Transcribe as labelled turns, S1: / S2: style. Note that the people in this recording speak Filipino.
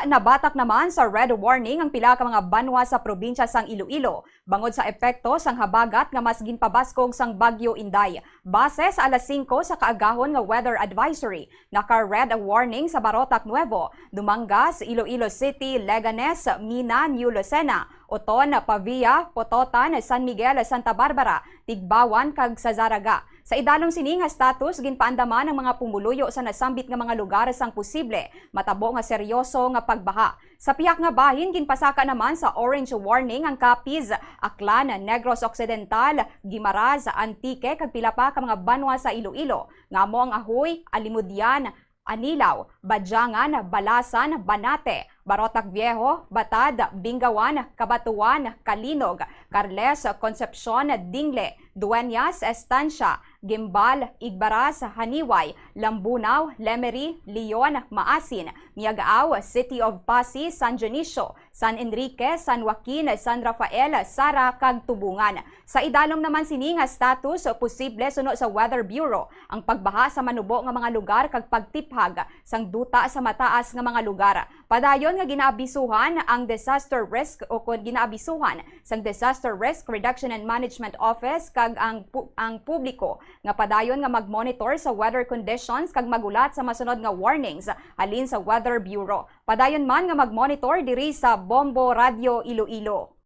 S1: nabatak naman sa red warning ang pila ka mga banwa sa probinsya sang Iloilo bangod sa epekto sang habagat nga mas ginpabaskog sang Bagyo Inday. Base sa alas 5 sa kaagahon nga weather advisory, naka-red warning sa Barotac Nuevo, Dumangas, Iloilo City, Leganes, Mina, New Lucena, Oton, Pavia, Pototan, San Miguel, Santa Barbara, Tigbawan kag sa Zaraga. Sa idalom sini nga status ginpaandaman ang mga pumuluyo sa nasambit nga mga lugar sang posible matabo nga seryoso nga pagbaha. Sa piyak nga bahin ginpasaka naman sa orange warning ang Capiz, Aklan, Negros Occidental, Guimaras, Antique kag pila pa ka mga banwa sa Iloilo. Ngamo ang Ahoy, Alimudian, Anilaw, Badyangan, Balasan, Banate, Barotac Viejo, Batad, Bingawan, Cabatuan, Kalinog, Carles, Concepcion, Dingle, Dueñas, Estancia, Gimbal, Igbaras, Haniway, Lambunaw, Lemery, Leon, Maasin, Miagao, City of Pasig, San Dionisio, San Enrique, San Joaquin, San Rafael, Sara, kag Tubungan. Sa idalom naman sini nga status posible suno sa Weather Bureau ang pagbaha sa manubo nga mga lugar kag pagtiphag sang duta sa mataas nga mga lugar. Padayon nga ginaabisuhan ang disaster risk o kung ginaabisuhan sang Disaster Risk Reduction and Management Office kag ang publiko nga padayon nga mag-monitor sa weather conditions kag magulat sa masunod nga warnings halin sa Weather Bureau. Padayon man nga mag-monitor diri sa Bombo Radio Iloilo.